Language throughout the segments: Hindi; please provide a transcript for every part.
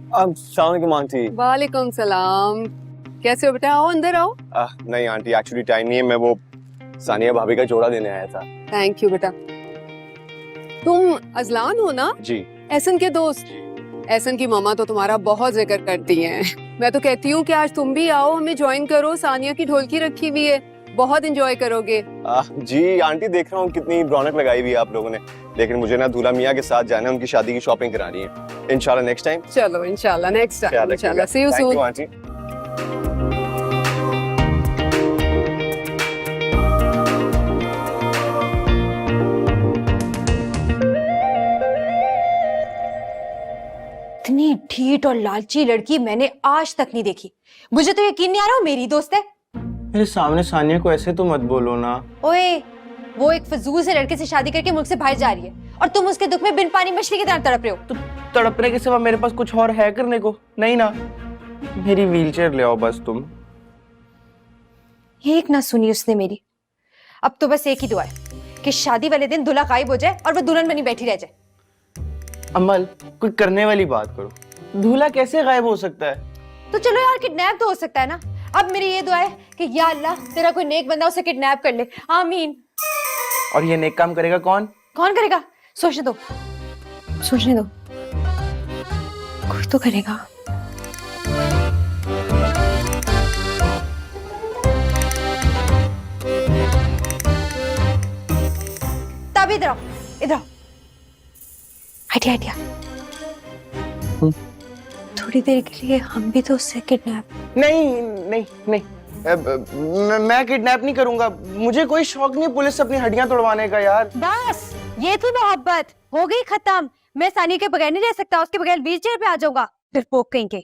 अस्सलाम वालेकुम आंटी। वालेकुम सलाम। कैसे हो बेटा? आओ अंदर आओ। नहीं आंटी, एक्चुअली टाइम नहीं है, मैं वो सानिया भाभी का जोड़ा देने आया था। थैंक यू बेटा। तुम अजलान हो ना? जी। एहसन के दोस्त? एहसन की मामा तो तुम्हारा बहुत जिक्र करती हैं। मैं तो कहती हूँ कि आज तुम भी आओ, हमें ज्वाइन करो। सानिया की ढोलकी रखी हुई है, बहुत एंजॉय करोगे। जी आंटी, देख रहा हूँ कितनी रौनक लगाई हुई है आप लोगों ने, लेकिन मुझे ना दूल्हा मियाँ के साथ जाना है, उनकी शादी की शॉपिंग करानी है। इंशाल्लाह नेक्स्ट टाइम। चलो इंशाल्लाह नेक्स्ट टाइम। इंशाल्लाह सी यू सून। आंटी। इतनी ढीठ और लालची लड़की मैंने आज तक नहीं देखी। मुझे तो यकीन नहीं आ रहा वो मेरी दोस्त है। मेरे सामने सानिया को ऐसे तो मत बोलो ना। ओए, वो एक फजूल से लड़के से शादी करके मुल्क से बाहर जा रही है और तुम उसके दुख में बिन पानी मछली की तरह तड़प रहे हो। तो तड़पने के सिवा मेरे पास कुछ और है करने को? नहीं ना। मेरी व्हीलचेयर ले आओ बस तुम। एक ना सुनी उसने मेरी। अब तो बस एक ही दुआ है कि शादी वाले दिन दूल्हा गायब हो जाए और वो दुल्हन बनी बैठी रह जाए। अमल, कोई करने वाली बात करो। दूल्हा कैसे गायब हो सकता है? तो चलो यार, किडनैप तो हो सकता है ना। अब मेरी ये दुआ है कि या अल्लाह तेरा कोई नेक बंदा उसे किडनैप कर ले। आमीन। और ये नेक काम करेगा कौन? कौन करेगा? सोचने दो, सोचने दो। कोई तो करेगा। तब इधर आओ, इधर आओ। Idea idea. थोड़ी देर के लिए हम भी तो उससे किडनैप। नहीं नहीं नहीं, मैं किडनैप नहीं करूंगा। मुझे कोई शौक नहीं पुलिस से अपनी हड्डियां तोड़वाने का यार। बस ये थी मोहब्बत, हो गई खत्म। मैं सानिया के बगैर नहीं रह सकता, उसके बगैर व्हीलचेयर पे आ जाऊंगा। डरपोक कहीं के।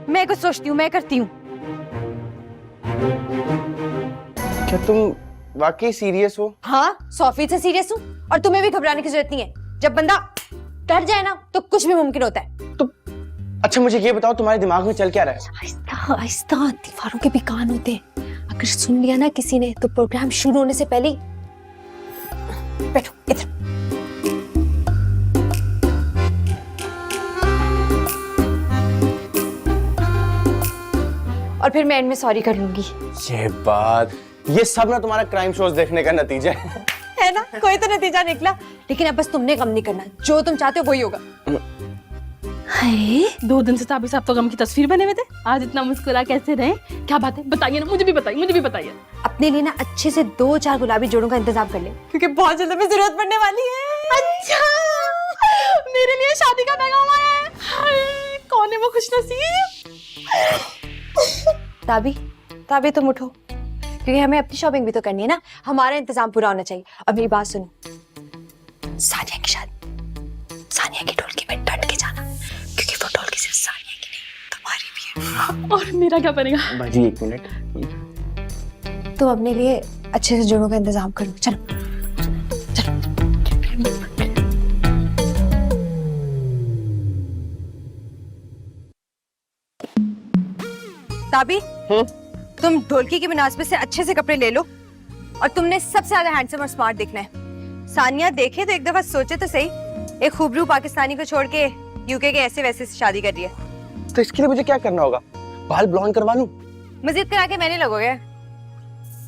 मैं कुछ सोचती हूँ, मैं करती हूँ। क्या तुम वाकई सीरियस हो? हाँ, 100% से सीरियस हूँ और तुम्हें भी घबराने की जरूरत नहीं है। जब बंदा डर जाए ना तो कुछ भी मुमकिन होता है। तो अच्छा मुझे ये बताओ, तुम्हारे दिमाग में चल क्या रहा है? आहिस्ता आहिस्ता, दीवारों के भी कान होते हैं। अगर सुन लिया ना किसी ने तो प्रोग्राम शुरू होने से पहले बैठो इधर। और फिर मैं एंड में सॉरी कर लूंगी। ये बात, ये सब ना तुम्हारा क्राइम शोज देखने का नतीजा है ना? कोई तो नतीजा निकला। लेकिन अब बस तुमने गम नहीं करना, जो तुम चाहते हो वही होगा। हाय, 2 दिन से साबिर साहब तो गम की तस्वीर बने हुए थे। आज इतना मुस्कुरा कैसे रहे? क्या बात है? बताइए ना, मुझे भी बताइए, मुझे भी बताइए। अपने लिए ना अच्छे से 2-4 गुलाबी जोड़ों का इंतजाम कर ले, क्योंकि बहुत जल्द हमें जरूरत पड़ने वाली है। अच्छा, मेरे लिए शादी का पैगाम आया है। हाय, कौन है वो खुशनसीब? ताबी, ताबी तुम उठो, क्योंकि हमें अपनी शॉपिंग भी तो करनी है ना। हमारा इंतजाम पूरा होना चाहिए। अब मेरी बात सुनो, सानिया की शादी, सानिया की ढोलकी में डट के जाना, क्योंकि वो ढोलकी सिर्फ सानिया की नहीं तुम्हारी भी है। और मेरा क्या बनेगा? बाजी 1 मिनट। तुम अपने लिए अच्छे से जोड़ों का इंतजाम करो। चलो चलो। ताबी, तुम ढोलकी की मुनासिबत से अच्छे से कपड़े ले लो और तुमने सबसे ज्यादा हैंडसम और स्मार्ट दिखना है। सानिया देखे तो एक दफा सोचे तो सही, एक खूबरू पाकिस्तानी को छोड़ के यूके के ऐसे वैसे से शादी कर रही है। तो इसके लिए मुझे क्या करना होगा? बाल ब्लॉन्ड करवा लूं? मजीद करा के मैंने लगोगे।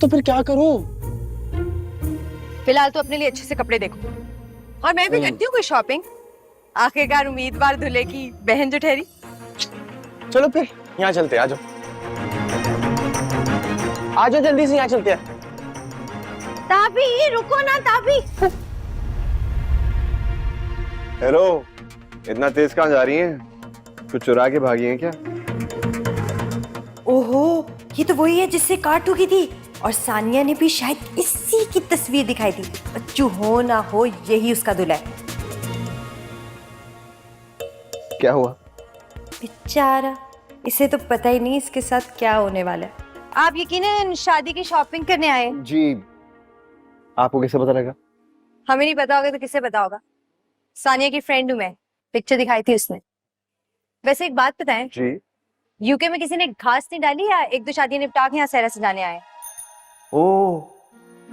तो फिर क्या करूं? फिलहाल तो अपने लिए अच्छे से कपड़े देखो, और मैं भी करती हूँ कोई शॉपिंग। आखिरकार उम्मीदवार दूल्हे की बहन जो ठहरी। चलो फिर यहाँ चलते हैं, आ जाओ आ जाओ, जल्दी से यहाँ चलते हैं। ताबी रुको ना, ताबी। हेलो, इतना तेज कहाँ जा रही हैं? कुछ चुरा के भागी हैं क्या? ओहो, ये तो वही है जिससे कार ठुकी थी, और सानिया ने भी शायद इसी की तस्वीर दिखाई थी। बच्चू हो ना हो, यही उसका दूल्हा है। क्या हुआ? बेचारा, इसे तो पता ही नहीं इसके साथ क्या होने वाला है। आप यकीनन शादी की शॉपिंग करने आए? जी। आपको कैसे पता लगा? हमें नहीं पता होगा तो किसे पता होगा? सानिया की फ्रेंड हूँ मैं, पिक्चर दिखाई थी उसने। वैसे एक बात बताएं जी। यूके में किसी ने घास नहीं डाली या 1-2 शादियां निपटा के यहाँ सहरा सजाने आए? ओह,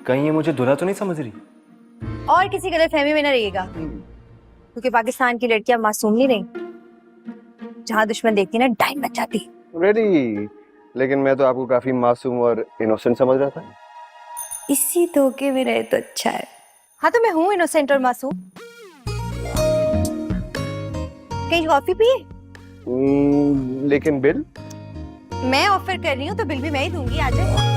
कहीं ये मुझे दूल्हा तो नहीं समझ रही? और किसी गलतफहमी में न रहिएगा, क्योंकि पाकिस्तान की लड़कियां मासूम नहीं रही। जहाँ दुश्मन देखती है ना डाइन बच जाती है। रेडी, लेकिन मैं तो आपको काफी मासूम और इनोसेंट समझ रहा था। इसी धोखे में रहे तो अच्छा है। हाँ तो मैं हूँ इनोसेंट और मासूम। कहीं कॉफी पिए? लेकिन बिल? मैं ऑफर कर रही हूँ तो बिल भी मैं ही दूंगी, आ जाए।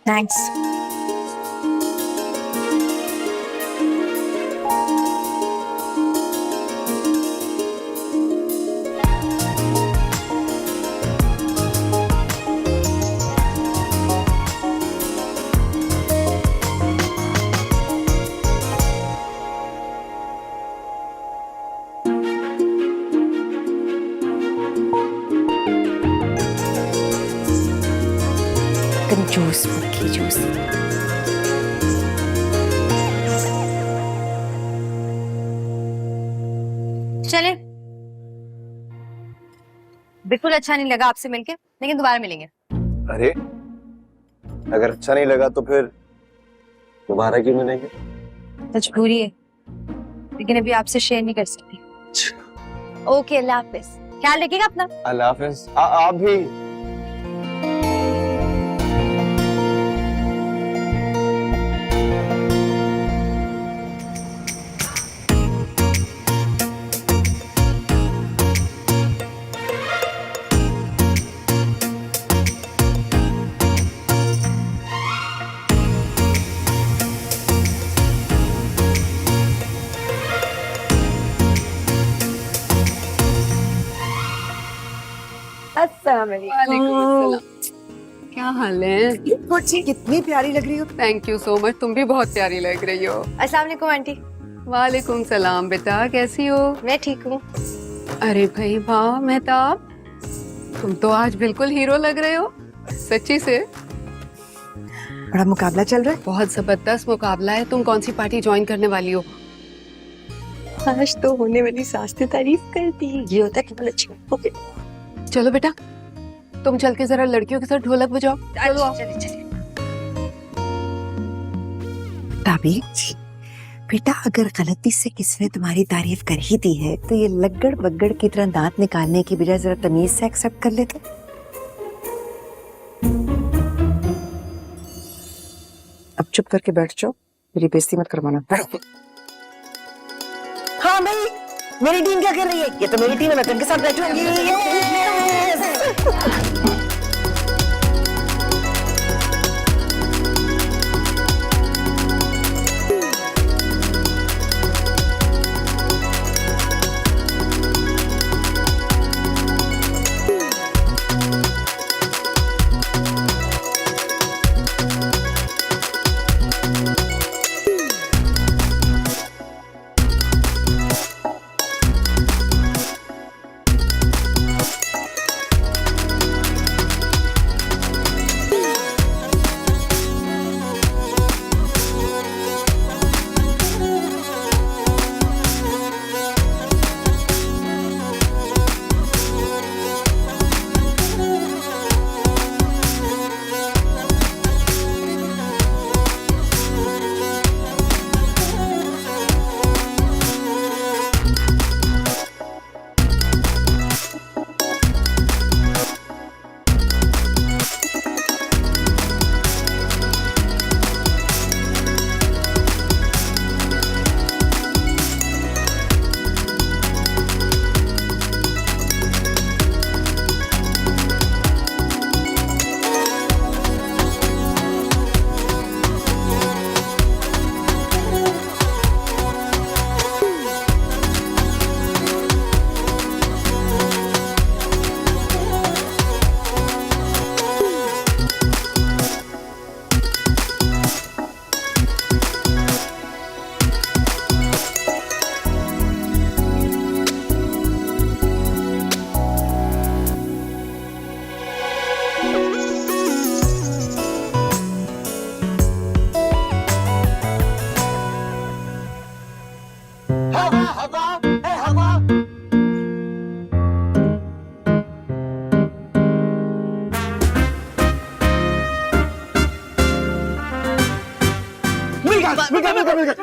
थैंक्स। कंजूस मक्खी जूस। चले, बिल्कुल अच्छा नहीं लगा आपसे मिलके, लेकिन दोबारा मिलेंगे। अरे अगर अच्छा नहीं लगा तो फिर दोबारा क्यों मिलेंगे? मजबूरी है, लेकिन अभी आपसे शेयर नहीं कर सकती। ओके, अल्लाह हाफिज, ख्याल रखिएगा अपना। अल्लाह हाफिज। आप भी। अस्सलाम वालेकुम। क्या हाल है? कितनी प्यारी लग रही हो। थैंक यू सो मच, तुम भी बहुत प्यारी लग रही हो। अस्सलाम वालेकुम आंटी। वालेकुम सलाम बेटा, कैसी हो? मैं ठीक हूँ। अरे भाई वाह मेहताब, तुम तो आज बिल्कुल हीरो लग रहे हो, सच्ची से। बड़ा मुकाबला चल रहा बहुत जबरदस्त मुकाबला है। तुम कौन सी पार्टी ज्वाइन करने वाली हो? है। आज तो होने वाली सास ने तारीफ कर दी। ये होता है कि बहुत अच्छी। ओके चलो बेटा, तुम चल के जरा लड़कियों के साथ ढोलक बजाओ। चलो आओ। चलिए चलिए। ताबी बेटा, अगर गलती से किसी ने तुम्हारी तारीफ कर ही दी है तो ये लगड़ बगड़ की तरह दांत निकालने की बजाय जरा तमीज से एक्सेप्ट कर लेते। अब चुप करके बैठ जाओ, मेरी बेइज्जती मत करवाना। बैठो। हाँ भाई, मेरी टीम क्या कर रही है? ये तो मेरी टीम है, मैं तो इनके साथ बैठूंगी।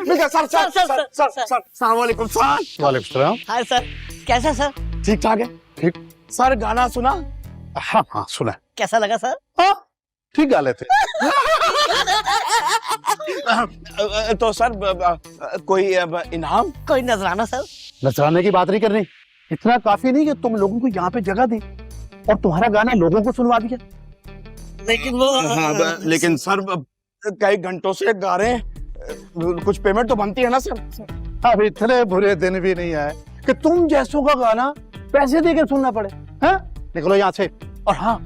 Sir sir sir sir sir अस्सलाम वालेकुम सर। वालेकुम सलाम। हाय सर, कैसा सर? ठीक ठाक है। ठीक। सर गाना सुना? हाँ हाँ सुना। कैसा लगा सर? हाँ ठीक गा लेते। तो सर कोई इनाम? कोई नजराना सर? नजराने की बात नहीं करनी, इतना काफी नहीं कि तुम लोगों को यहाँ पे जगह दी और तुम्हारा गाना लोगों को सुनवा दिया। लेकिन वो हाँ, लेकिन सर कई घंटों से गा रहे हैं, कुछ पेमेंट तो बनती है ना सर? अब इतने बुरे दिन भी नहीं आए कि तुम जैसों का गाना पैसे दे के सुनना पड़े। हैं? निकलो यहाँ से। और हाँ,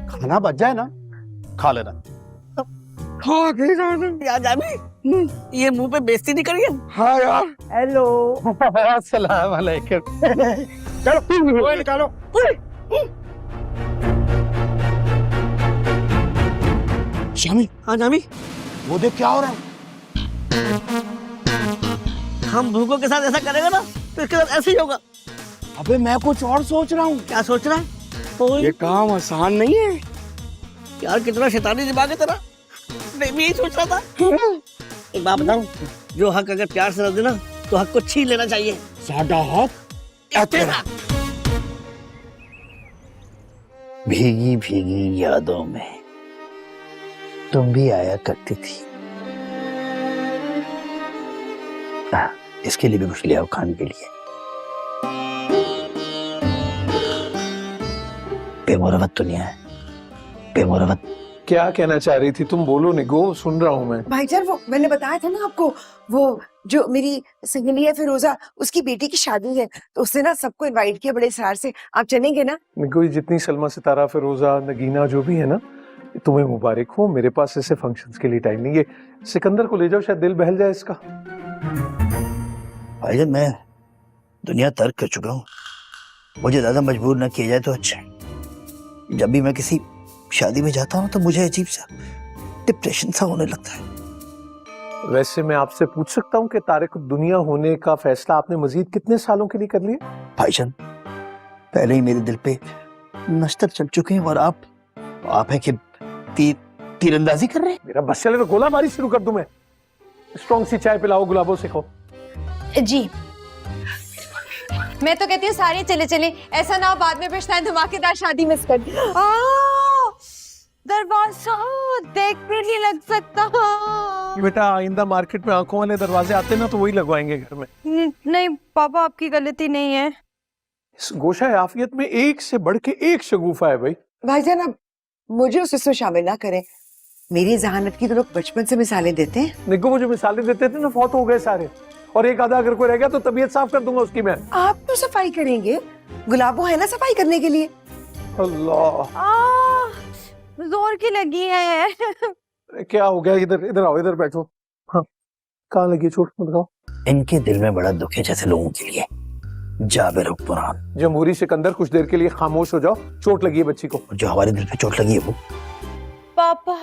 खाना बच जाए ना खा लेना। यार जानी, ये मुंह पे बेइज्जती नहीं करिए। हाँ यार। हेलो। अस्सलाम वालेकुम। चलो वो निकालो। शामी, हाँ जामी, वो देख क्या हो रहा है? हम भूखों के साथ ऐसा करेगा ना तो इसके साथ ऐसे ही होगा। अबे मैं कुछ और सोच रहा हूँ। क्या सोच रहा है? तो ये काम आसान नहीं है। यार कितना शैतानी दिमाग है तेरा। मैं भी यही सोच रहा था। एक बात बताऊं, जो हक अगर प्यार से रख देना तो हक को छीन लेना चाहिए। साडा हक तेरा। भीगी भीगी यादों में तुम भी आया करती थी। इसके लिए भी कुछ ले आओ खाने के लिए। बेमुरवत दुनिया है, बेमुरवत। क्या कहना चाह रही थी तुम? बोलो निगो, सुन रहा हूँ मैं। भाईजान वो मैंने बताया था ना आपको, वो जो मेरी सहेली है फिरोजा, उसकी बेटी की शादी है तो उसने ना सबको इनवाइट किया बड़े सार से। आप चलेंगे ना? निगो, ये जितनी सलमा, सितारा, फिरोजा, नगीना जो भी है ना, तुम्हें मुबारक हो। मेरे पास ऐसे फंक्शंस के लिए टाइम नहीं है। सिकंदर को ले जाओ, शायद दिल बहल जाए इसका। भाईजान मैं दुनिया तर्क कर चुका हूँ, मुझे ज्यादा मजबूर ना किया जाए तो अच्छा है। जब भी मैं किसी शादी में जाता हूँ तो मुझे अजीब सा डिप्रेशन सा होने लगता है। वैसे मैं आपसे पूछ सकता हूँ कि तारिक दुनिया होने का फैसला आपने मजीद कितने सालों के लिए कर लिया? भाईजान पहले ही मेरे दिल पे नश्तर चल चुके हैं और आप है कि तीरंदाजी कर रहे हैं। मेरा बस चले तो गोलाबारी शुरू कर दूं मैं। स्ट्रॉन्ग सी चाय पिलाओ, गुलाबों से खाओ। जी मैं तो कहती हूँ सारे चले चले, ऐसा ना हो बाद में पछताएं धमाकेदार शादी मिस कर दी। दरवाजा देख भी नहीं लग सकता। बेटा आइंदा मार्केट में आंखों वाले दरवाजे आते ना तो वही लगवाएंगे घर में। नहीं पापा, आपकी गलती नहीं है। इस गोशा आफियत में एक से बढ़ के एक शगुफा है भाई। भाईजान अब मुझे उस इसमें शामिल ना करें। मेरी जहानत की तो लोग बचपन से मिसालें देते हैं। निगो वो जो मिसालें देते थे ना, फौत हो गए सारे, और एक आधा अगर कोई रह गया तो तबीयत साफ कर दूंगा उसकी मैं। आप तो सफाई करेंगे, गुलाबो है ना सफाई करने के लिए। अल्लाह जोर की लगी है। क्या हो गया? इधर इधर आओ, इधर बैठो। हाँ कहाँ लगी चोट बताओ। इनके दिल में बड़ा दुख है जैसे लोगों के लिए। जाबिर हुक्मरान। जमहूरी सिकंदर कुछ देर के लिए खामोश हो जाओ, चोट लगी है बच्ची को। जो हमारे दिल पे चोट लगी है वो। पापा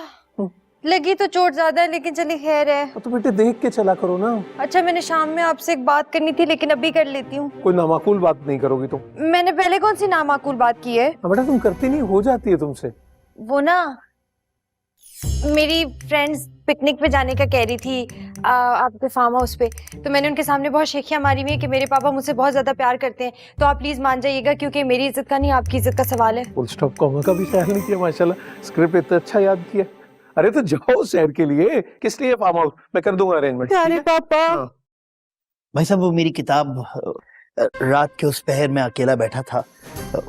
लगी तो चोट ज्यादा है लेकिन चली खैर है। तो बेटे देख के चला करो ना। अच्छा मैंने शाम में आपसे एक बात करनी थी लेकिन अभी कर लेती हूँ। कोई नामाकूल बात नहीं करोगी तुम? मैंने पहले कौन सी नामाकूल बात की है? बेटा तुम करती नहीं, हो जाती है तुमसे। वो ना मेरी फ्रेंड्स पिकनिक पे जाने का कह रही थी आपके फार्म हाउस पे, तो मैंने उनके सामने बहुत शेखियां मारी हुई है कि मेरे पापा मुझसे बहुत ज्यादा प्यार करते हैं, तो आप प्लीज मान जाइएगा क्योंकि मेरी इज्जत का नहीं आपकी इज्जत का सवाल है। फुल स्टॉप कॉमा का भी ख्याल नहीं किया। माशाल्लाह स्क्रिप्ट इतना अच्छा याद किया। अरे तो जाओ सैर के लिए। किस लिए फार्म हाउस? मैं कर दूंगा अरेंजमेंट। अरे पापा भाई साहब वो मेरी किताब रात के उस पहर में अकेला बैठा था,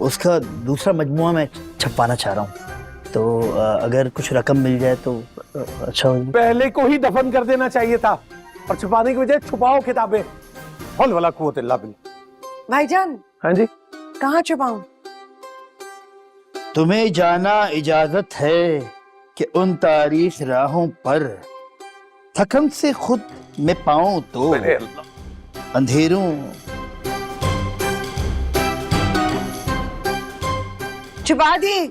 उसका दूसरा मजमुआ मैं छपवाना चाह रहा हूँ, तो अगर कुछ रकम मिल जाए तो अच्छा हो। पहले को ही दफन कर देना चाहिए था और छुपाने की बजाय छुपाओ किताबें। हौल वला कुव्वत इल्ला बिल्लाह। भाईजान हाँ जी। कहाँ छुपाऊं? तुम्हें जाना इजाजत है कि उन तारीख राहों पर थकन से खुद मैं पाऊं तो अंधेरों। छुपा दी।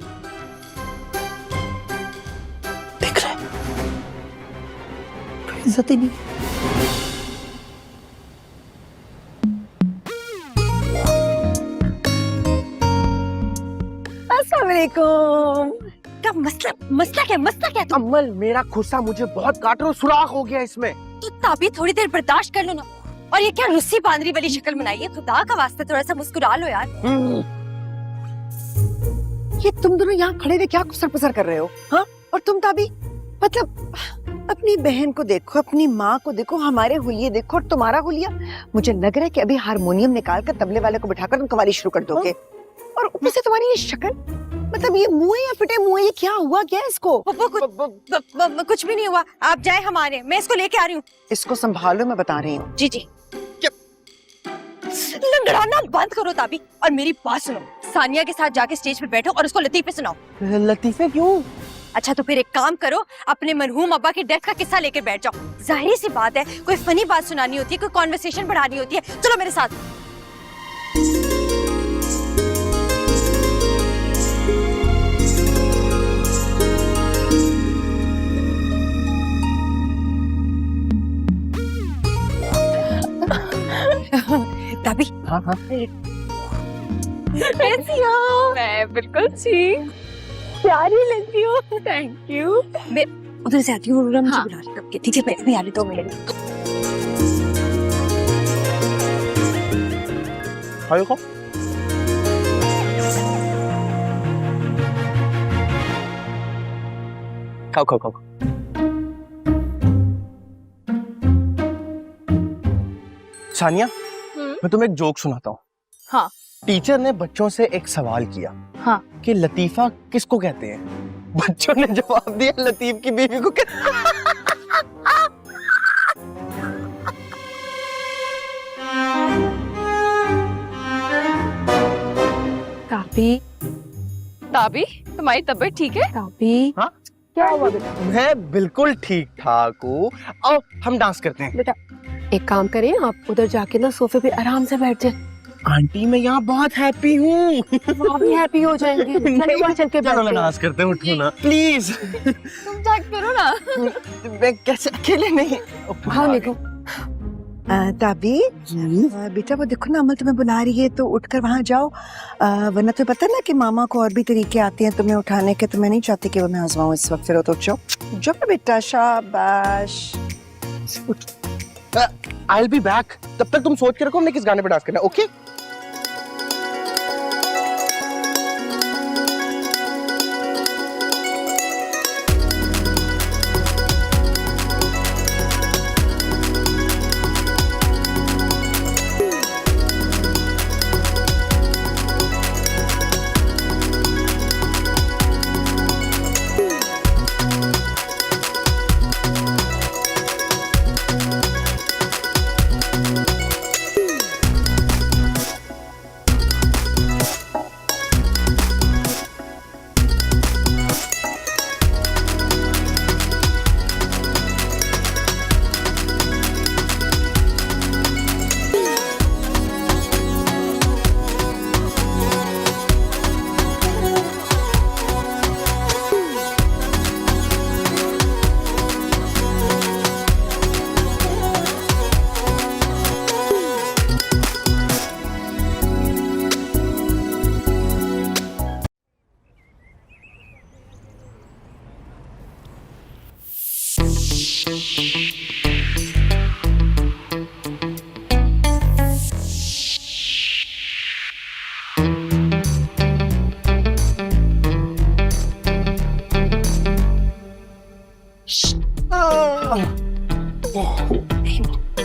देख रहे इज्जत ही नहीं। अस्सलाम वालेकुम। क्या मसला क्या? मसला क्या? अम्मल मेरा खुस्सा मुझे बहुत काट रहा, सुराख हो गया इसमें। तो ताबी थोड़ी देर बर्दाश्त कर लो ना। और ये क्या रुस्सी बांदरी वाली शक्ल बनाई है? खुदा का वास्ते थोड़ा सा मुस्कुरा लो यार। ये तुम दोनों यहाँ खड़े थे क्या कुसर पुसर कर रहे हो? हाँ, और तुम ताबी मतलब अपनी बहन को देखो, अपनी माँ को देखो, हमारे हुलिये देखो और तुम्हारा हुलिया। मुझे लग रहा है कि अभी हारमोनियम निकाल कर तबले वाले को बिठाकर तुम कवाली शुरू कर दोगे। और ऊपर से तुम्हारी ये शक्ल, मतलब ये मुंह है या फिटे मुंह है? ये क्या हुआ क्या इसको? कुछ भी नहीं हुआ, आप जाए हमारे, मैं इसको लेके आ रही हूँ। इसको संभालो, मैं बता रही हूँ। जी जी। लंगड़ाना बंद करो ताबी और मेरी बात सुनो। सानिया के साथ जाके स्टेज पे बैठो और उसको लतीफे सुनाओ। लतीफे क्यों? अच्छा तो फिर एक काम करो, अपने मरहूम अब्बा की डेथ का किस्सा लेके बैठ जाओ। जाहिर सी बात है, कोई फनी बात सुनानी होती है, कोई कॉन्वर्सेशन बढ़ानी होती है। चलो मेरे साथ। ताबी। हाँ हाँ। कैसी हो? मैं बिल्कुल ठीक, प्यारी लगती हो। Thank you. मैं उधर से आती हूँ, मुझे हाँ। बुला रही है। ठीक है, मैं भी आ रही, 2 मिनट। हाय को खाओ खाओ खाओ। सानिया, मैं तुम्हें एक जोक सुनाता हूँ। हाँ। टीचर ने बच्चों से एक सवाल किया। हाँ। कि लतीफा किसको कहते हैं? बच्चों ने जवाब दिया, लतीफ की बीवी को ताबी, ताबी तुम्हारी तबीयत ठीक है? ताबी हाँ? क्या हुआ बेटा? मैं बिल्कुल ठीक ठाक हूँ। आओ हम डांस करते हैं। बेटा एक काम करें, आप उधर जाके ना सोफे पे आराम से बैठ जाए। आंटी मैं यहाँ बहुत हैप्पी हूँ। वो भी हैप्पी हो जाएंगे। चलो वहाँ चल के चलो बैठते ना हैं। डांस करते हैं, उठो ना प्लीज। तुम जाके करो ना। मैं कैसे अकेले नहीं? हाँ निको। ताबी, बेटा वो देखो ना अमल तुम्हें बुला रही है, तो उठकर वहाँ जाओ। वरना तो पता है ना कि मामा को और भी तरीके आते हैं तुम्हें उठाने के, तो मैं नहीं चाहती कि वो मैं आजमाऊं इस वक्त। फिर तो उठ जाओ, जाओ ना बेटा, शाबाश। I'll be back. तब तक तुम सोच के रखो हमने किस गाने पे डांस करना है, ओके?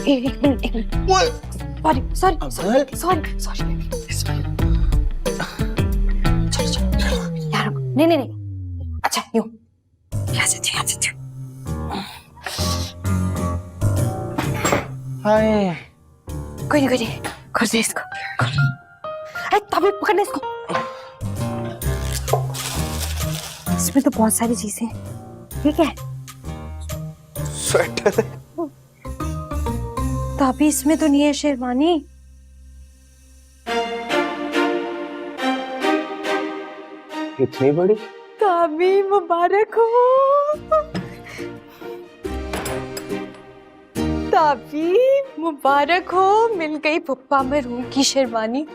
एक मिनट। सॉरी चलो यार, नहीं अच्छा यूं, यहाँ से हाय। कोई नहीं कर दे इसको। अरे तभी पकड़ना इसको। इसमें तो बहुत सारी चीजें हैं, ठीक है? स्वेटर। ताबी इसमें तो नहीं है शेरवानी। इतनी बड़ी? ताबी मुबारक हो। ताबी मुबारक हो, मिल गई पुप्पा मरहूम की शेरवानी।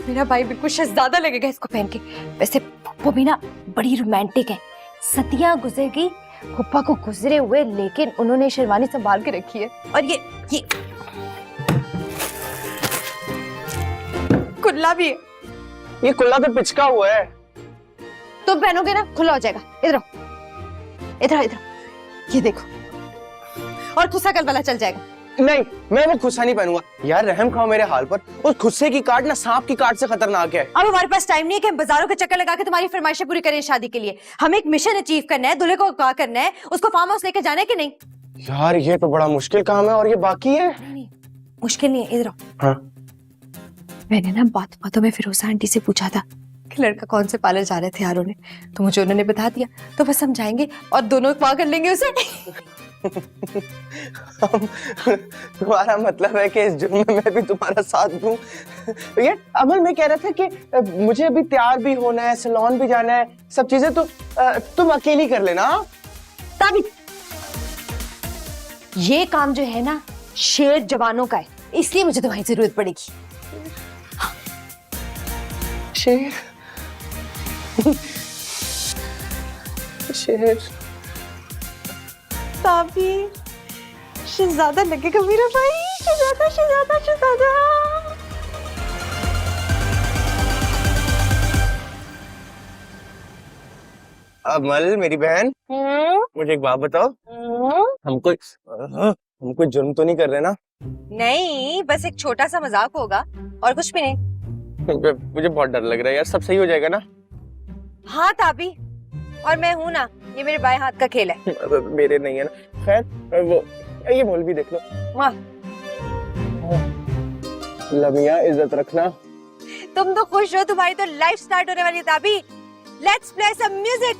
मेरा भाई बिल्कुल शहजादा लगेगा इसको पहन के। वैसे वो भी ना बड़ी रोमांटिक है। सदियां गुजर गई फुप्पा को गुजरे हुए, लेकिन उन्होंने शेरवानी संभाल के रखी है। और ये कुल्ला भी है। ये कुल्ला तो पिचका हुआ है। तुम पहनोगे ना खुला हो जाएगा। इधर आओ, इधर आओ, इधर आओ। ये देखो, और खुस्सा कल वाला चल जाएगा। नहीं, मैं वो खुस्सा नहीं पहनूंगा। यार रहम खाओ मेरे हाल पर। उस खुस्से की काट ना सांप की काट से खतरनाक है। अब हमारे पास टाइम नहीं है कि हम बाजारों के चक्कर लगा के तुम्हारी फरमाइशें पूरी करें शादी के लिए। हमें एक मिशन अचीव करना है, दूल्हे को क्या करना है, उसको फार्म हाउस लेके जाना है कि नहीं? यार ये तो बड़ा मुश्किल काम है और ये बाकी है। नहीं, मुश्किल नहीं है। इधर आओ। हाँ? मैंने ना बातों में फिरोजा आंटी से पूछा था कि लड़का कौन से पार्लर जा रहे थे यारों ने, तो मुझे उन्होंने बता दिया। तो बस हम जाएंगे और दोनों वहां कर लेंगे उसे। तुम्हारा मतलब है कि इस जुर्म में मैं भी तुम्हारा साथ दूं? ये अमल मैं कह रहा था कि मुझे अभी तैयार भी होना है, सैलून भी जाना है, सब चीजें तो तुम अकेली कर लेना। ताबी, ये काम जो है ना शेर जवानों का है, इसलिए मुझे तुम्हारी जरूरत पड़ेगी। शेर शेर ताबी, शहजादा लगेगा मेरा भाई। शहजादा, शहजादा, शहजादा। अमल मेरी बहन, मुझे एक बात बताओ, हमको जुर्म तो नहीं कर रहे ना? नहीं, बस एक छोटा सा मजाक होगा और कुछ भी नहीं। मुझे बहुत डर लग रहा है यार। सब सही हो जाएगा ना? हाँ ताबी, और मैं हूं ना, ये मेरे बाएं हाथ का खेल है। मेरे नहीं है ना। खैर वो ये बोल भी देख लो। वाह, लमिया इज्जत रखना। तुम तो खुश हो, तुम्हारी तो लाइफ स्टार्ट होने वाली है ताबी। Let's play some music.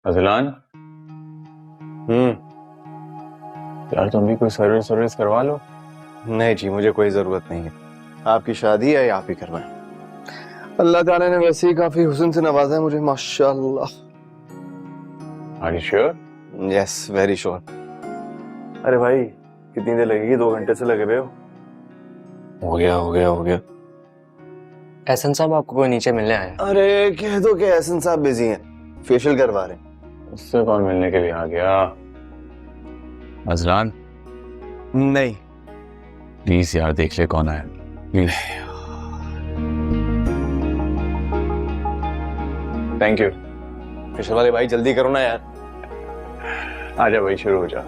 Azlan, यार तुम भी कोई सर्विस करवा लो। नहीं जी, मुझे कोई जरूरत नहीं है। आपकी शादी है, आप ही करवाएं। अल्लाह ताला ने वैसे ही काफी हुस्न से नवाजा है मुझे, माशाल्लाह। Are you sure? Yes, very sure. अरे भाई, कितनी देर लगेगी? 2 घंटे से लगे हुए हो। हो गया। एहसन साहब, आपको कोई नीचे मिलने आया? अरे कह दो कि एहसन साहब बिजी हैं, फेशियल करवा रहे हैं। उससे कौन मिलने के लिए आ गया? अजलान, नहीं। प्लीज यार देख ले कौन आया, प्लीज। Thank you. फेशियल वाले भाई जल्दी करो ना यार। आजा भाई, शुरू हो जा।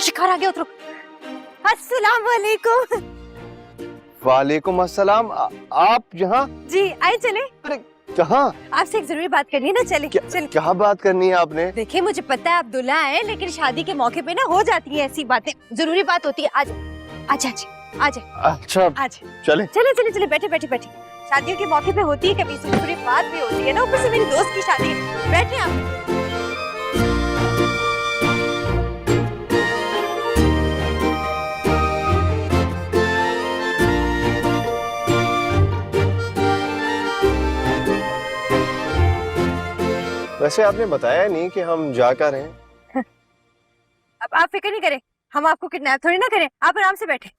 शिकार आ गया, उतरो। अस्सलाम वालेकुम। वालेकुम अस्सलाम। आप यहाँ? जी आए, चले। अरे कहाँ? आपसे एक जरूरी बात करनी है ना, चले। क्या बात करनी है आपने? देखिए, मुझे पता है आप दूल्हा हैं, लेकिन शादी के मौके पे ना हो जाती है ऐसी बातें, जरूरी बात होती है। आज अच्छा चले चले, बैठे। शादियों के मौके पे होती है कभी जरूरी बात भी होती है ना, ऊपर से मेरी दोस्त की शादी है। बैठे आप। वैसे आपने बताया नहीं कि हम जा कर रहे हैं। अब आप फिक्र नहीं करें, हम आपको किडनैप थोड़ी ना करें, आप आराम से बैठे।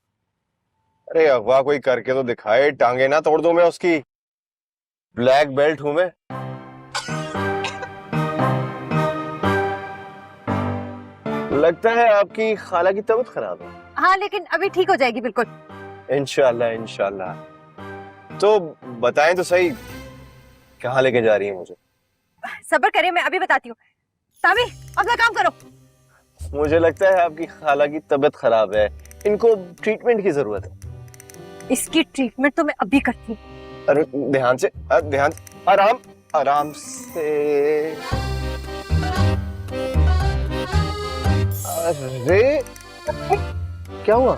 अरे अगवा कोई करके तो दिखाए, टांगे ना तोड़ दूं मैं उसकी। ब्लैक बेल्ट हूं मैं। लगता है आपकी खाला की तबीयत खराब है। हाँ, लेकिन अभी ठीक हो जाएगी बिल्कुल। इंशाल्लाह। तो बताएं तो सही, कहाँ लेके जा रही है मुझे? सब्र करें, मैं अभी बताती हूँ। ताबी, अपना काम करो। मुझे लगता है आपकी खाला की तबीयत खराब है, इनको ट्रीटमेंट की जरूरत है। इसकी ट्रीटमेंट तो मैं अभी करती हूँ। अरे ध्यान से, आराम से। अरे क्या हुआ?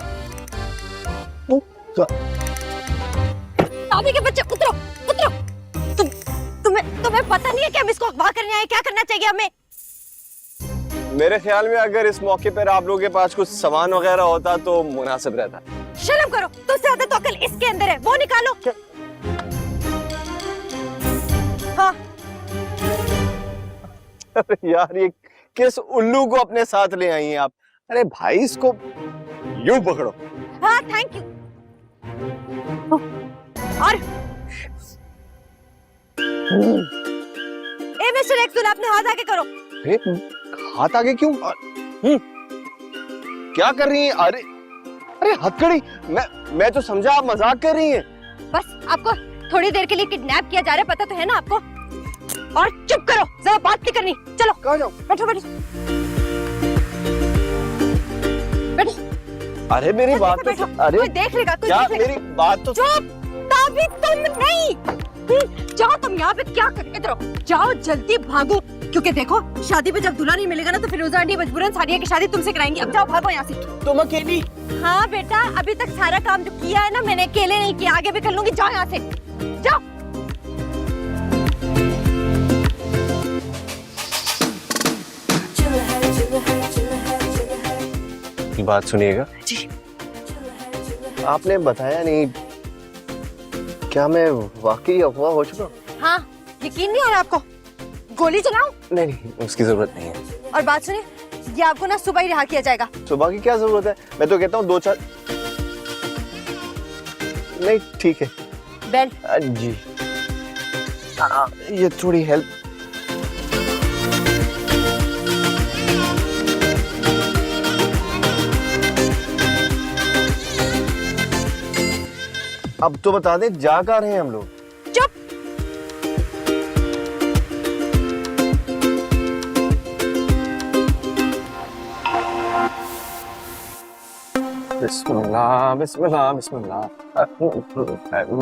ताबी के बच्चे, उतरो। तुम्हें पता नहीं है कि हम इसको अगवा करने आए? क्या करना चाहिए हमें? मेरे ख्याल में अगर इस मौके पर आप लोगों के पास कुछ सामान वगैरह होता तो मुनासिब रहता। शर्म करो, तुझसे ज्यादा तो अकल इसके अंदर है, वो निकालो। हाँ अरे यार, ये किस उल्लू को अपने साथ ले आई हैं आप? अरे भाई, इसको यूं पकड़ो। हाँ थैंक यू। और ए मिस्टर एक्सुल, अपने हाथ आगे करो। हाथ आगे क्यों? क्या कर रही हैं? अरे अरे हथकड़ी, मैं तो समझा आप मजाक कर रही हैं। बस आपको थोड़ी देर के लिए किडनैप किया जा रहा है, पता तो है ना आपको? और चुप करो, ज्यादा बात नहीं करनी। चलो कहाँ जाओ? बैठो बैठो बैठो। अरे मेरी बात तो बैठो। अरे कोई देख लेगा, कोई क्या देख लेगा। मेरी बात तो चुप, तभी तुम नहीं। जाओ, तुम यहाँ पे क्या करके इधर आओ। जाओ जल्दी भागो, क्योंकि देखो शादी पे जब दूल्हा नहीं मिलेगा ना तो फिरोजा आंटी मजबूरन सानिया की शादी तुमसे कराएंगी। अब जाओ, भागो यहाँ से। तुम अकेली? हाँ बेटा, अभी तक सारा काम जो किया है ना मैंने अकेले नहीं किया, आगे भी कर लूंगी। जाओ यहाँ से, जाओ। बात सुनिएगा जी। आपने बताया नहीं, क्या मैं वाकई अफवाह हो चुका? हाँ, यकीन नहीं हो रहा आपको? गोली चलाऊं? नहीं नहीं, उसकी जरूरत नहीं है। और बात सुनिए, ये आपको ना सुबह ही रिहा किया जाएगा। सुबह की क्या जरूरत है? मैं तो कहता हूँ 2-4। नहीं ठीक है। बेल जी ये थोड़ी हेल्प। अब तो बता दे, जा कहाँ रहे हैं हम लोग? चुप। बिस्मिल्लाह बिस्मिल्लाह बिस्मिल्लाह।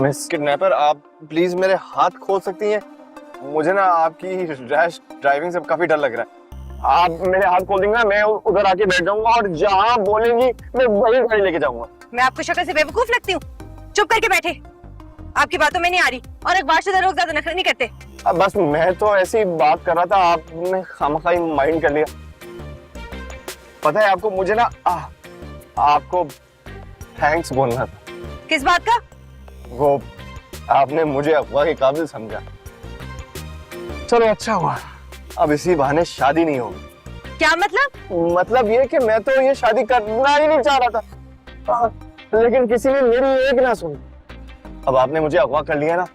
मिस किडनैपर, आप प्लीज मेरे हाथ खोल सकती हैं? मुझे ना आपकी रैश ड्राइविंग से काफी डर लग रहा है। आप मेरे हाथ खोल देंगे ना, मैं उधर आके बैठ जाऊंगा और जहां बोलेंगी मैं वही गाड़ी लेके जाऊंगा। मैं आपको शक्ल से बेवकूफ लगती हूँ? चुप करके बैठे, आपकी बातों में नहीं आ रही। और अखबार से लोग ज्यादा नखरे नहीं करते। अब बस मैं तो ऐसी बात कर रहा था, आपने खामखाई माइंड कर लिया। पता है आपको, मुझे ना आपको थैंक्स बोलना था। किस बात का? वो आपने मुझे अफवाह के काबिल समझा। चलो अच्छा हुआ, अब इसी बहाने शादी नहीं होगी। क्या मतलब? मतलब ये कि मैं तो ये शादी करना ही नहीं चाह रहा था, लेकिन किसी ने मेरी एक ना सुनी। अब आपने मुझे अगवा कर लिया ना,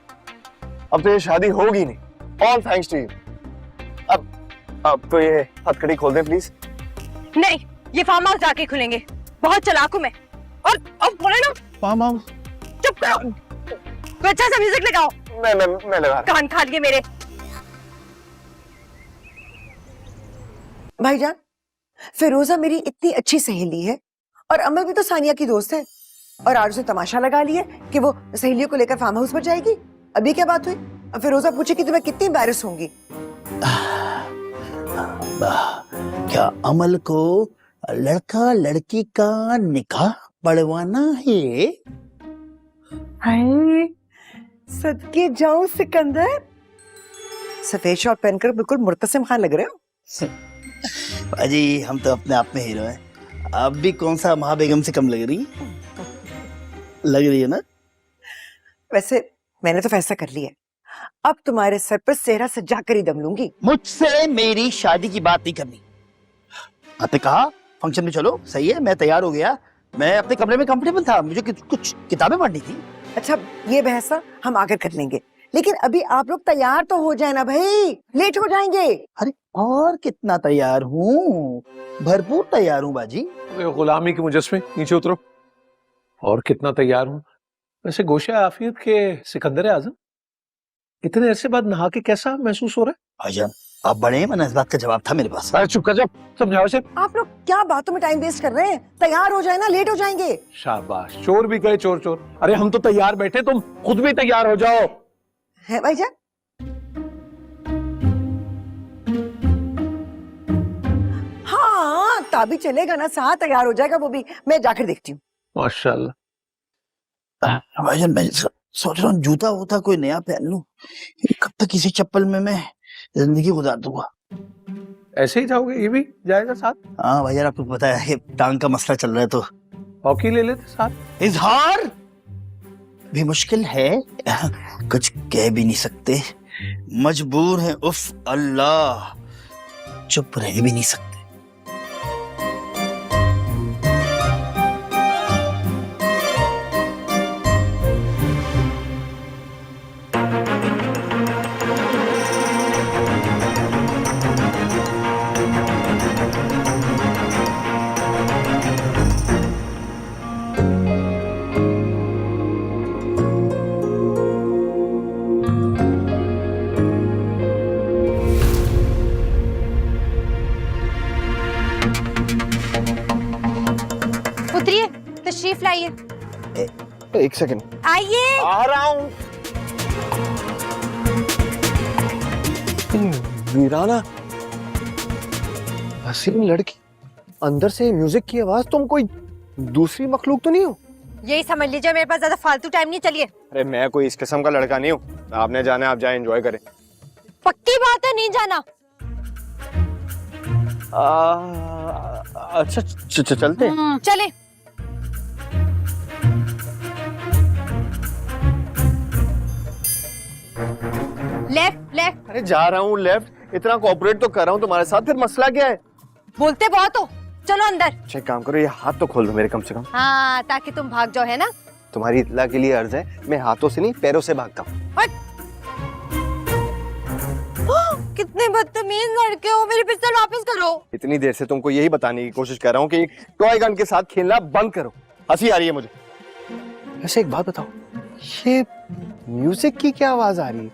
अब तो ये शादी होगी नहीं। All thanks to you. अब तो ये हथकड़ी खोल दें प्लीज। नहीं, ये फार्म हाउस जाके खुलेंगे। बहुत चालाक हूं मैं। और बोले ना, फार्म हाउस? चुप करो। कोई अच्छा सा म्यूजिक लगाओ। मैं लगा रहा। कान खा लिए मेरे। भाईजान, फिरोजा मेरी इतनी अच्छी सहेली है और अमर भी तो सानिया की दोस्त है, और आज उसने तमाशा लगा लिया कि वो सहेलियों को लेकर फार्म हाउस पर जाएगी। अभी क्या बात हुई? अब फिरोजा पूछेगी तो मैं कितनी एम्बैरेस होंगी। क्या अमल को लड़का लड़की का निकाह पढ़वाना है? हाय, सदके जाऊं सिकंदर, सफेद शॉर्ट पहनकर बिल्कुल मुर्तसिम खान लग रहे हो। अजी हम तो अपने आप में हीरो हैं। आप भी कौन सा महाबेगम से कम लग रही है ना? वैसे मैंने तो फैसला कर लिया है, अब तुम्हारे सर पर सेहरा सजा कर ही दम लूंगी। मुझसे मेरी शादी की बात नहीं करनी। आपने कहा फंक्शन में चलो, सही है, मैं तैयार हो गया। मैं अपने कमरे में कंफर्टेबल था, मुझे कुछ किताबें पढ़नी थी। अच्छा, ये बहस ना हम आकर कर लेंगे, लेकिन अभी आप लोग तैयार तो हो जाए ना भाई, लेट हो जाएंगे। अरे और कितना तैयार हूँ, भरपूर तैयार हूँ बाजी। गुलामी के मुजस्मे, नीचे उतरो। और कितना तैयार हूँ। वैसे गोशा आफियत के सिकंदर आजम, इतने अरसे बाद नहा के कैसा महसूस हो रहा है? भाईजान आप बड़े हैं, इस बात का जवाब था मेरे पास। चुप कर जा, समझाओ से। आप लोग क्या बातों में टाइम वेस्ट कर रहे हैं? तैयार हो जाए ना, लेट हो जाएंगे। शाबाश, चोर भी गए चोर चोर। अरे हम तो तैयार बैठे, तुम खुद भी तैयार हो जाओ। है भाईजान? हाँ, ताबी चलेगा ना, साथ तैयार हो जाएगा वो भी। मैं जाकर देखती हूँ। माशाल्लाह। भाईजान मैं सोच रहा हूँ जूता वूता कोई नया पहन लूं। कब तक इसी चप्पल में मैं जिंदगी गुजार दूंगा। ऐसे ही जाओगे? ये भी जाएगा साथ? हाँ भाईजान, आपको पता है कि टांग का मसला चल रहा है, तो हॉकी ले लेते साथ। इजहार भी मुश्किल है, कुछ कह भी नहीं सकते। मजबूर हैं, उफ अल्लाह, चुप रह भी नहीं सकते। उतरिए, तशरीफ लाइए। एक सेकंड, आइए। आ रहा हूँ। वीराना, हसीन लड़की, अंदर से म्यूजिक की आवाज। तुम कोई दूसरी मखलूक तो नहीं हो? यही समझ लीजिए, मेरे पास ज्यादा फालतू टाइम नहीं, चलिए। अरे मैं कोई इस किस्म का लड़का नहीं हूँ। आपने जाना है, आप जाए एंजॉय करें। पक्की बात है, नहीं जाना। अच्छा चलते हैं। चले। Left left. अरे जा रहा हूँ लेफ्ट, इतना कोऑपरेट तो कर रहा हूँ तुम्हारे साथ, फिर मसला क्या है? बोलते बहुत हो, चलो अंदर। अच्छा काम करो, ये हाथ तो खोल दो मेरे कम से कम। हाँ, ताकि तुम भाग जाओ, है ना? तुम्हारी इत्तला के लिए अर्ज है, मैं हाथों से नहीं पैरों से भागता हूँ। कितने बदतमीज लड़के हो, मेरी पिस्तौल वापस करो। इतनी देर से तुमको यही बताने की कोशिश कर रहा हूँ कि टॉय गन के साथ खेलना बंद करो। हंसी आ रही है मुझे। वैसे एक बात बताओ, ये म्यूजिक की क्या आवाज आ रही है?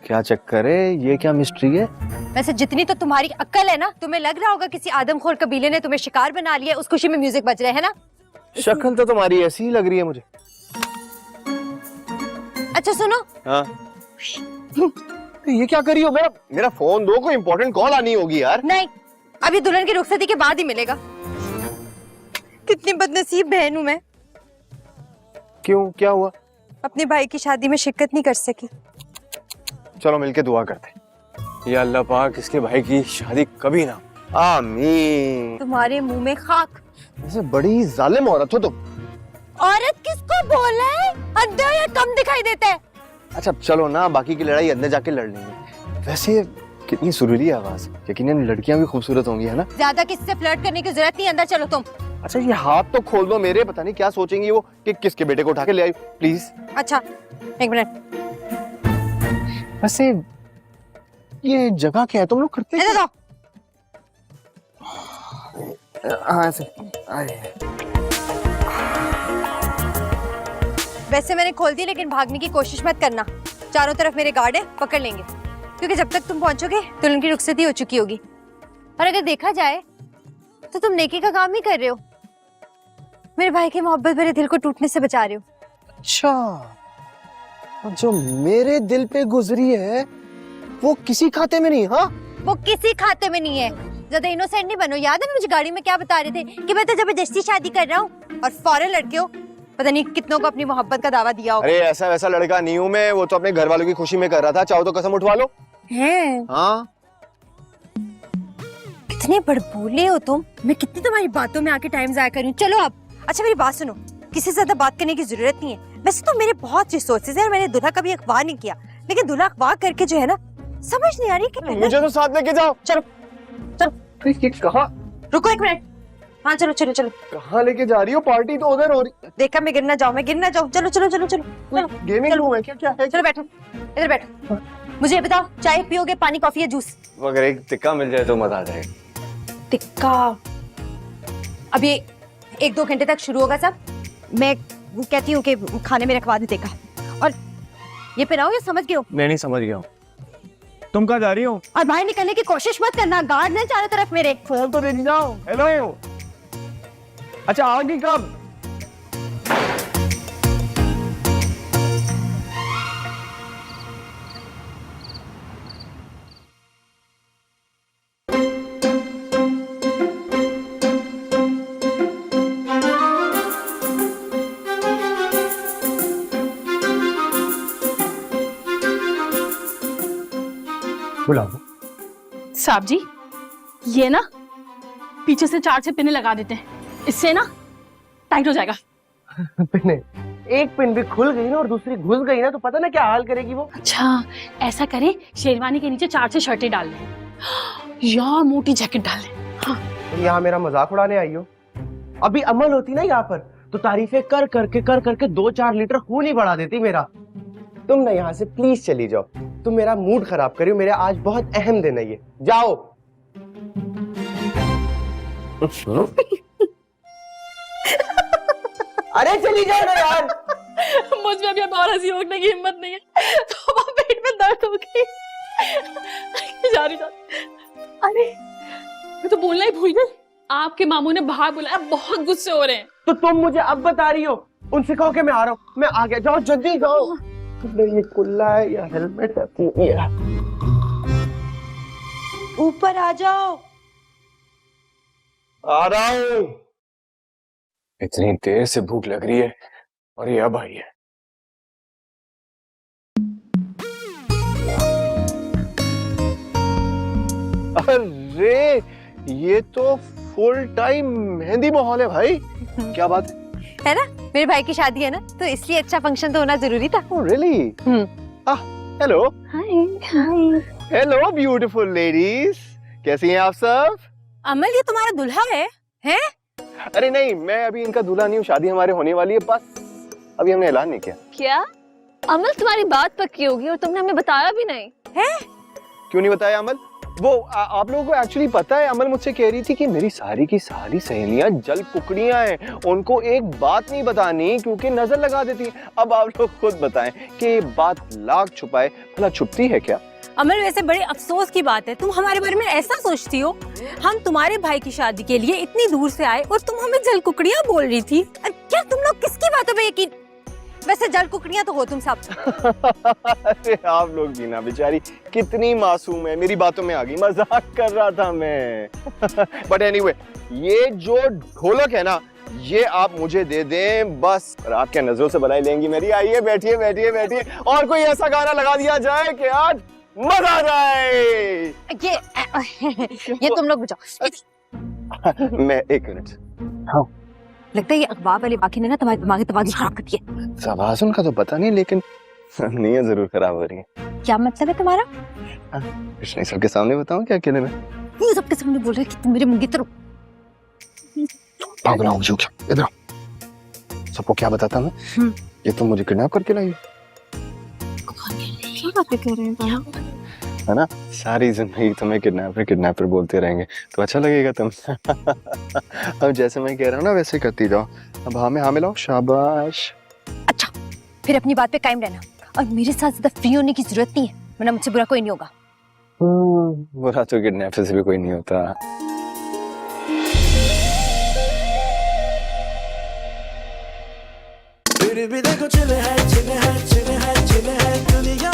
क्या चक्कर है? ये क्या मिस्ट्री है? वैसे जितनी तो तुम्हारी अक्ल है ना, तुम्हें लग रहा होगा किसी आदमखोर कबीले ने तुम्हें शिकार बना लिया, उस खुशी में म्यूजिक बज रहा है ना? शक्ल तो तुम्हारी ऐसी ही लग रही है मुझे। अच्छा सुनो। हाँ ये क्या कर रही हो? मेरा फोन दो, कोई इंपॉर्टेंट कॉल आनी होगी यार। नहीं, अभी दुल्हन की रुखसती के बाद ही मिलेगा। कितनी बदनसीब बहन हूँ मैं। क्यों, क्या हुआ? अपने भाई की शादी में शिरकत नहीं कर सकी। चलो मिलके दुआ करते हैं, या अल्लाह पाक इसके भाई की शादी कभी ना। आमीन। तुम्हारे मुंह में खाक। ऐसे बड़ी जालिम औरत हो तुम। औरत किसको बोला है? अंधे या कम दिखाई देता है? अच्छा चलो ना, बाकी की लड़ाई अंदर जाके लड़ लेंगे। वैसे कितनी सुरीली आवाज, यकीनन लड़कियां भी खूबसूरत होंगी, है ना? ज्यादा किससे फ्लर्ट करने की जरूरत नहीं, अंदर चलो तुम। अच्छा ये हाथ तो खोल दो मेरे, पता नहीं क्या सोचेंगी वो कि किसके बेटे को उठा के ले आई। प्लीज। अच्छा एक मिनट। वैसे ये जगह क्या है, तुम लोग करते इधर आओ। हाँ ऐसे। वैसे मैंने खोल दी, लेकिन भागने की कोशिश मत करना। चारों तरफ मेरे गार्ड है, पकड़ लेंगे, क्योंकि जब तक तुम पहुंचोगे तो उनकी रुखसती हो चुकी होगी। और अगर देखा जाए तो तुम नेकी का काम ही कर रहे हो, मेरे भाई की मोहब्बत मेरे दिल को टूटने से बचा रहे हो। अच्छा, जो मेरे दिल पे गुजरी है वो किसी खाते में नहीं? हाँ वो किसी खाते में नहीं है। ज्यादा इनोसेंट नहीं बनो। याद है मुझे गाड़ी में क्या बता रहे थे कि मैं तो जबरदस्ती शादी कर रहा हूँ, और फॉरेन लड़के हो, पता नहीं कितनों को अपनी मोहब्बत का दावा दिया होगा। अरे ऐसा वैसा लड़का नहीं हूँ मैं, वो तो अपने घर वालों की खुशी में कर रहा था। चाहो तो कसम उठवा लो। हैं? हाँ कितने बड़बोले हो तुम। मैं कितनी तुम्हारी बातों में आके टाइम जाया करूँ। चलो अब। अच्छा मेरी बात सुनो, किसी से ज्यादा बात करने की जरूरत नहीं है। वैसे तो मेरे बहुत रिसोर्सेज है और मैंने दूल्हा कभी अगवा नहीं किया, लेकिन दूल्हा अगवा करके जो है ना, समझ नहीं आ रही कि मुझे तो साथ लेके जाओ। चलो चलो। ये कहाँ? रुको एक मिनट। हाँ चलो चलो चलो। कहाँ लेके जा रही हो? पार्टी तो उधर हो रही। देखा मैं गिर ना जाऊँ, मैं गिर ना जाऊँ। चलो चलो चलो चलो चलो। गेमिंग रूम है क्या? क्या है? चलो बैठो, इधर बैठो। मुझे ये बताओ, चाय पियोगे, पानी, कॉफी या जूस? अगर एक टिक्का मिल जाए तो मजा आ जाएगा। टिक्का अब ये 1-2 घंटे तक शुरू होगा सब। मैं कहती हूँ कि खाने में रखवा दे टिक्का। और ये पहनाओ, या समझ गए हो? मैं नहीं समझ गया हूँ। तुम कहाँ जा रही हो? और बाहर निकलने की कोशिश मत करना, गार्ड है चारों तरफ मेरे। फोन तो दे जाओ। हेलो। अच्छा आओगी कब? बुलाओ। साहब जी, ये ना पीछे से 4 पिने लगा देते हैं, इससे ना टाइट हो जाएगा। पिने? एक पिन भी खुल गई ना और दूसरी घुस गई ना तो पता ना क्या हाल करेगी वो। अच्छा ऐसा करें, शेरवानी के नीचे 4 शर्टें डाल लें या मोटी जैकेट डाल लें। हाँ। तुम यहाँ मेरा मजाक उड़ाने आई हो? अभी अमल होती ना यहाँ पर तो तारीफें कर करके 2-4 लीटर खून ही बढ़ा देती मेरा। तुम ना यहाँ से प्लीज चली जाओ, तुम मेरा मूड खराब करियो, मेरे आज बहुत अहम दिन है ये, जाओ। अरे चली जाओ ना यार। मुझ में अभी अब और हंसी रोकने की हिम्मत नहीं है, तो पेट में दर्द हो गई। जा रही। अरे मैं तो बोलना ही भूल गई, आपके मामू ने बाहर बुलाया, बहुत गुस्से हो रहे हैं। तो तुम मुझे अब बता रही हो? उनसे कहो कि मैं आ रहा हूँ, मैं आ गया, जाओ जल्दी जाओ। ये कुल्ला है या हेलमेट है? ऊपर आ जाओ। आ रहा हूँ। इतनी देर से भूख लग रही है और ये अब आई है। अरे ये तो फुल टाइम मेहंदी माहौल है भाई, क्या बात है ना, मेरे भाई की शादी है ना, तो इसलिए अच्छा फंक्शन तो होना जरूरी था। रियली? हेलो। हाय। हेलो ब्यूटीफुल लेडीज, कैसी हैं आप सब? अमल, ये तुम्हारा दुल्हा है? हैं? अरे नहीं, मैं अभी इनका दूल्हा नहीं हूँ, शादी हमारे होने वाली है, बस अभी हमने ऐलान नहीं किया। क्या अमल, तुम्हारी बात पक्की होगी और तुमने हमें बताया भी नहीं है? क्यों नहीं बताया अमल? वो आप लोगों को एक्चुअली पता है, अमल मुझसे कह रही थी कि मेरी सारी की सारी सहेलियां जल कुकड़ियां हैं, उनको एक बात नहीं बतानी क्योंकि नजर लगा देती हैं। अब आप लोग खुद बताएं कि बात लाख छुपाए भला छुपती है क्या? अमल, वैसे बड़े अफसोस की बात है, तुम हमारे बारे में ऐसा सोचती हो। हम तुम्हारे भाई की शादी के लिए इतनी दूर से आए और तुम हमें जल कुकड़ियां बोल रही थी। क्या तुम लोग किसकी बातों पे यकीन? वैसे जल कुकड़ियां तो हो तुम सब। अरे आप लोग भी ना, बेचारी कितनी मासूम है, मेरी बातों में आ गई, मजाक कर रहा था मैं। बट एनीवे, ये जो ढोलक है ना, ये आप मुझे दे दें बस, और आप क्या नजरों से बनाई लेंगी मेरी। आइए बैठिए बैठिए बैठिए, और कोई ऐसा गाना लगा दिया जाए कि आज मजा आ जाए। ये तुम लोग बचाओ। मैं 1 मिनट। हाँ, लगता है ये अखबार वाले बाकी ने ना तुम्हारे दिमागी तवाज़ुन खराब कर दिया। तवाज़ुन का तो पता नहीं, लेकिन नीयत जरूर खराब हो रही है। क्या मतलब है तुम्हारा? कुछ नहीं, सबके सामने बताऊं क्या अकेले में? ये सबके सामने बोल रहे कि तुम मेरे मंगेतर हो। पागल हो क्या? इधर सबको क्या बताता मैं? ये तुम मुझे किडनैप करके लाई क्या बातें कर रहे हैं? है ना? सारी जिंदगी तुम्हें किडनैपर किडनैपर बोलते रहेंगे तो अच्छा लगेगा तुम। अब जैसे मैं कह रहा हूँ ना वैसे करती जाओ। अब हाँ में हाँ मिलाओ, शाबाश। अच्छा, फिर अपनी बात पे कायम रहना और मेरे साथ ज्यादा फ्री होने की जरूरत नहीं है, वरना मुझसे बुरा कोई नहीं होगा। बुरा तो किडनैपर से भी कोई नहीं होता। फिर भी देखो चिल है दुनिया।